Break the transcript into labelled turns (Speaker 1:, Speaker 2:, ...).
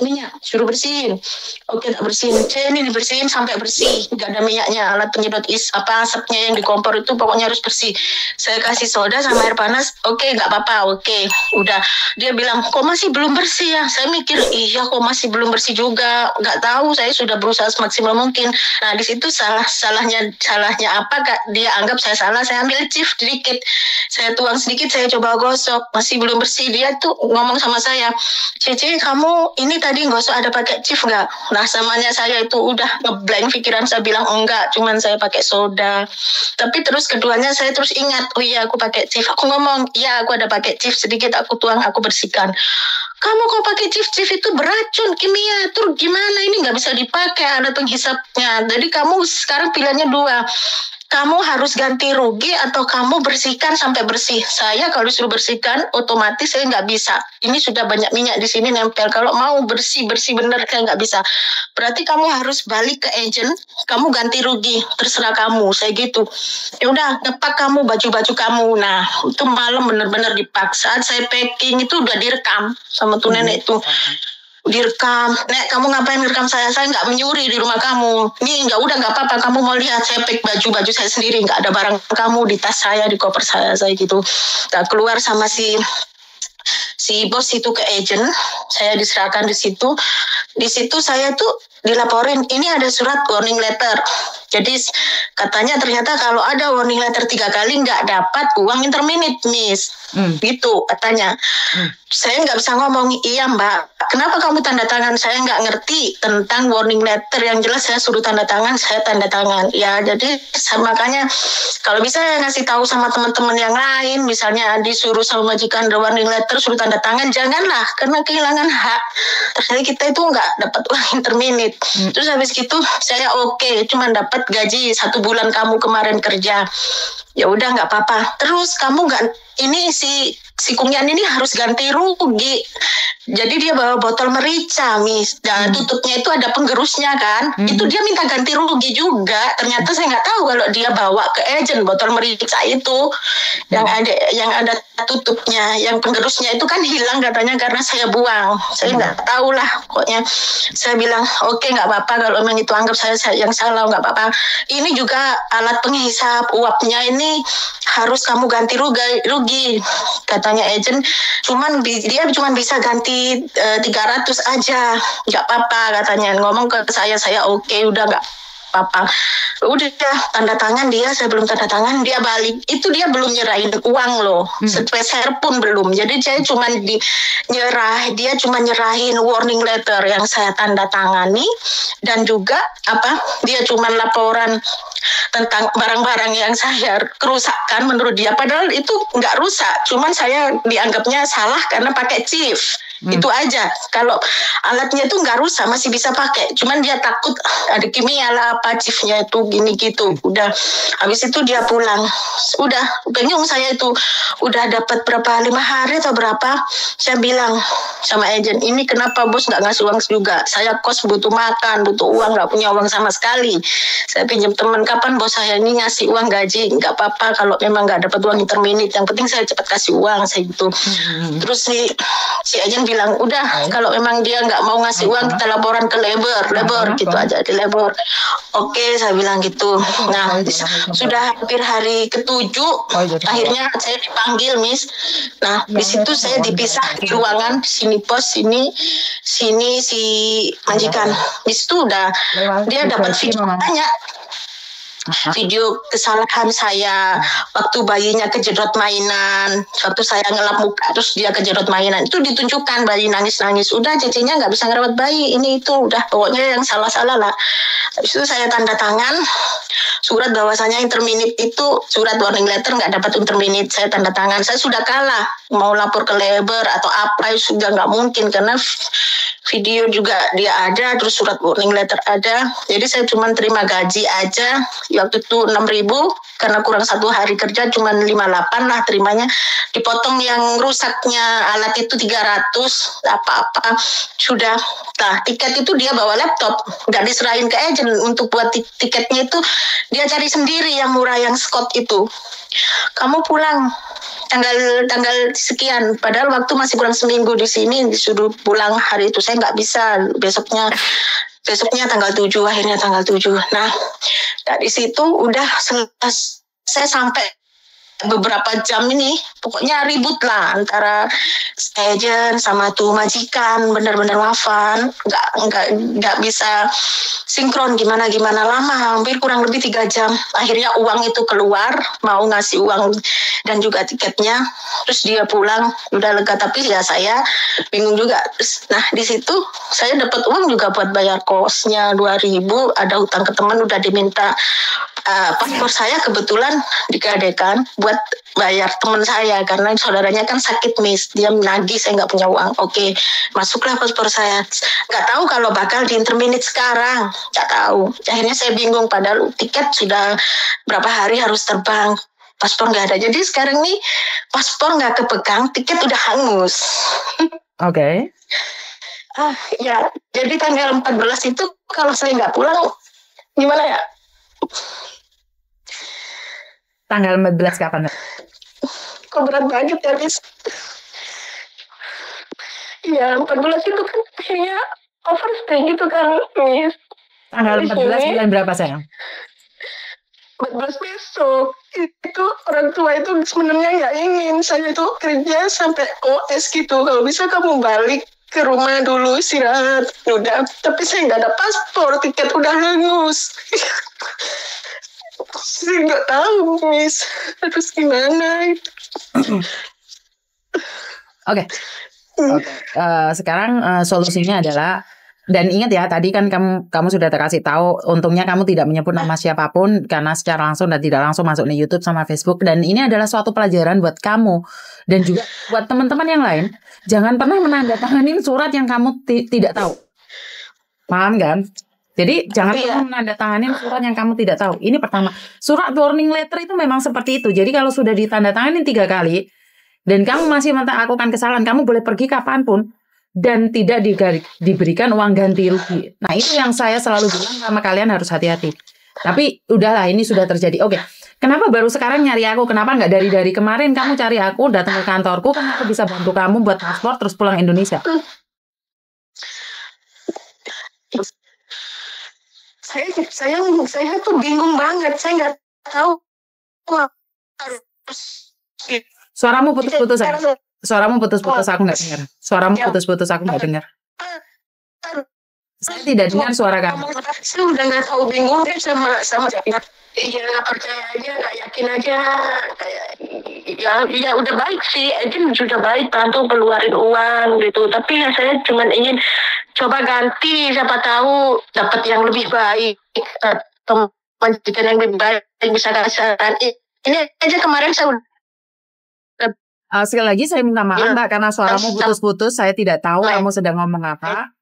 Speaker 1: minyak, suruh bersihin. Oke, tak bersihin. Ini dibersihin sampai bersih, nggak ada minyaknya. Alat penyedot asapnya yang di kompor itu pokoknya harus bersih. Saya kasih soda sama air panas. Oke, nggak apa-apa. Oke, udah. Dia bilang, kok masih belum bersih ya? Saya mikir, iya kok masih belum bersih juga. Nggak tahu, saya sudah berusaha semaksimal mungkin. Nah, di situ salahnya apa? Kak? Dia anggap saya salah. Saya ambil chief sedikit. Saya tuang sedikit, saya coba gosok. Masih belum bersih. Dia tuh ngomong sama saya, Cici, kamu ini tadi gosok ada pakai chief nggak? Nah, samanya saya itu udah ngeblank pikiran, saya bilang enggak, cuman saya pakai soda. Tapi terus keduanya saya terus ingat, oh iya aku pakai chief. Aku ngomong, iya aku ada pakai chief sedikit, aku tuang, aku bersihkan. Kamu kok pakai chief itu beracun kimia, terus gimana ini nggak bisa dipakai, ada penghisapnya. Jadi kamu sekarang pilihannya dua. Kamu harus ganti rugi atau kamu bersihkan sampai bersih. Saya kalau disuruh bersihkan, otomatis saya nggak bisa. Ini sudah banyak minyak di sini nempel. Kalau mau bersih bener saya nggak bisa. Berarti kamu harus balik ke agent, kamu ganti rugi, terserah kamu. Saya gitu. Ya udah, ngepak kamu baju-baju kamu. Nah, itu malam bener-bener dipaksa. Saat saya packing itu udah direkam sama tuh nenek itu. Direkam, Nek kamu ngapain rekam saya nggak menyuri di rumah kamu. Nih nggak, udah nggak apa-apa, kamu mau lihat saya pack baju saya sendiri, nggak ada barang kamu di tas saya, di koper saya gitu. Nah, keluar sama si bos itu ke agent, saya diserahkan di situ saya tuh dilaporin, ini ada surat warning letter. Jadi katanya ternyata kalau ada warning letter 3 kali nggak dapat uang interminute, Miss. Gitu katanya. Saya nggak bisa ngomong, iya Mbak, kenapa kamu tanda tangan? Saya nggak ngerti tentang warning letter, yang jelas saya suruh tanda tangan, saya tanda tangan. Ya jadi makanya kalau bisa ngasih tahu sama teman-teman yang lain, misalnya disuruh sama majikan ada warning letter, suruh tanda tangan, janganlah, karena kehilangan hak. Ternyata kita itu nggak dapat uang interminute. Terus habis gitu saya oke, cuma dapat gaji 1 bulan kamu kemarin kerja. Ya udah nggak apa-apa. Terus kamu nggak, ini si Kungyan ini harus ganti rugi. Jadi dia bawa botol merica, Miss. Dan tutupnya itu ada penggerusnya kan. Itu dia minta ganti rugi juga. Ternyata saya nggak tahu kalau dia bawa ke agent botol merica itu yang ada tutupnya, yang penggerusnya itu kan hilang katanya karena saya buang. Saya nggak tahu lah. Pokoknya saya bilang oke, nggak apa-apa kalau memang itu anggap saya yang salah, nggak apa-apa. Ini juga alat penghisap uapnya ini harus kamu ganti rugi katanya agent. Dia cuma bisa ganti 300 aja, nggak apa-apa katanya. Ngomong ke saya oke, udah nggak apa-apa. Udah tanda tangan dia, saya belum tanda tangan, dia balik. Itu dia belum nyerahin uang loh, sepeser pun belum. Jadi saya cuma dia cuma nyerahin warning letter yang saya tanda tangani, dan juga dia cuma laporan tentang barang-barang yang saya kerusakkan menurut dia, padahal itu nggak rusak, cuman saya dianggapnya salah karena pakai chief. Itu aja. Kalau alatnya itu nggak rusak, masih bisa pakai, cuman dia takut ada kimia lah apa chiefnya itu gini gitu. Udah habis itu dia pulang, udah bingung saya itu, udah dapat berapa, 5 hari atau berapa. Saya bilang sama agent, ini kenapa bos nggak ngasih uang juga, saya kos butuh makan, butuh uang, nggak punya uang sama sekali. Saya pinjam teman, kapan bos saya ini ngasih uang gaji? Nggak apa-apa kalau memang nggak dapat uang interminute, yang penting saya cepat kasih uang, saya gitu. Terus si agent bilang, udah kalau memang dia nggak mau ngasih uang, kita laporan ke labor gitu aja di labor. Oke, saya bilang gitu. Nah, sudah hampir hari ke-7, akhirnya saya dipanggil, Miss. Nah, di situ saya dipisah di ruangan, sini pos, sini si majikan. Di situ udah dia dapat video banyak. Video kesalahan saya waktu bayinya kejedot mainan, waktu saya ngelap muka terus dia kejedot mainan, itu ditunjukkan bayi nangis-nangis. Udah cicinya nggak bisa ngerawat bayi, ini itu udah pokoknya yang salah-salah lah. Habis itu saya tanda tangan surat bahwasanya interminute itu, surat warning letter nggak dapat interminute, saya tanda tangan. Saya sudah kalah, mau lapor ke labor atau apa sudah nggak mungkin, karena video juga dia ada, terus surat warning letter ada. Jadi saya cuma terima gaji aja waktu itu 6.000, karena kurang 1 hari kerja cuma 58 lah terimanya. Dipotong yang rusaknya alat itu 300 apa-apa sudah. Nah, tiket itu dia bawa laptop, nggak diserahin ke agent. Untuk buat tiketnya itu dia cari sendiri yang murah, yang Scott itu. Kamu pulang tanggal sekian, padahal waktu masih kurang seminggu di sini, disuruh pulang hari itu. Saya nggak bisa, besoknya tanggal 7, akhirnya tanggal 7. Nah, dari situ udah saya sampai beberapa jam ini pokoknya ribut lah antara agent sama tuh majikan, bener-bener wafan, nggak bisa sinkron gimana lama, hampir kurang lebih 3 jam. Akhirnya uang itu keluar, mau ngasih uang dan juga tiketnya, terus dia pulang udah lega, tapi ya saya bingung juga. Terus, nah di situ saya dapat uang juga buat bayar kosnya 2.000, ada hutang ke teman udah diminta. Paspor saya kebetulan digadekan buat bayar teman saya karena saudaranya kan sakit, Miss, dia menagih, saya nggak punya uang. Oke, masuklah paspor saya. Nggak tahu kalau bakal di interminate sekarang, nggak tahu. Akhirnya saya bingung, padahal tiket sudah berapa hari harus terbang, paspor nggak ada. Jadi sekarang nih paspor nggak kepegang, tiket udah hangus.
Speaker 2: Oke.
Speaker 1: Ya, jadi tanggal 14 itu kalau saya nggak pulang gimana ya?
Speaker 2: Tanggal 14 kapan?
Speaker 1: Kok berat banget ya, Miss? Ya, 14 itu kan kayaknya overstay gitu kan, Miss.
Speaker 2: Tanggal 14 bulan berapa, sayang?
Speaker 1: 14 besok. Itu orang tua itu sebenarnya nggak ingin saya itu kerja sampai OS gitu. Kalau bisa kamu balik ke rumah dulu, istirahat. Udah, tapi saya nggak ada paspor, tiket udah hangus. Saya nggak tahu, Miss, terus gimana itu.
Speaker 2: Oke. Sekarang solusinya adalah, dan ingat ya, tadi kan kamu sudah terkasih tahu, untungnya kamu tidak menyebut nama siapapun karena secara langsung dan tidak langsung masuk di YouTube sama Facebook, dan ini adalah suatu pelajaran buat kamu dan juga buat teman-teman yang lain. Jangan pernah menandatangani surat yang kamu tidak tahu. Paham kan? Jadi jangan pernah menandatangani surat yang kamu tidak tahu. Ini pertama. Surat warning letter itu memang seperti itu. Jadi kalau sudah ditandatangani 3 kali dan kamu masih melakukan kesalahan, kamu boleh pergi kapanpun dan tidak diberikan uang ganti rugi. Nah, itu yang saya selalu bilang sama kalian, harus hati-hati. Tapi udahlah, ini sudah terjadi. Oke. Kenapa baru sekarang nyari aku? Kenapa nggak dari kemarin kamu cari aku, datang ke kantorku, kan aku bisa bantu kamu buat paspor terus pulang Indonesia.
Speaker 1: Saya tuh bingung banget, saya nggak tahu harus.
Speaker 2: Suaramu putus-putus, suaramu putus-putus, aku nggak dengar. Suaramu putus-putus, aku nggak dengar. Saya tidak dengar suara kamu.
Speaker 1: Saya udah nggak tahu, bingung deh sama iya, percaya aja, nggak yakin aja. Ya udah baik sih, agent sudah baik, bantu keluarin uang gitu. Tapi ya saya cuma ingin coba ganti, siapa tahu dapat yang lebih baik, atau majikan yang lebih baik bisa kasih saran. Ini aja kemarin saya
Speaker 2: sekali lagi saya minta maaf, Mbak, karena suaramu putus-putus. Saya tidak tahu kamu sedang ngomong apa.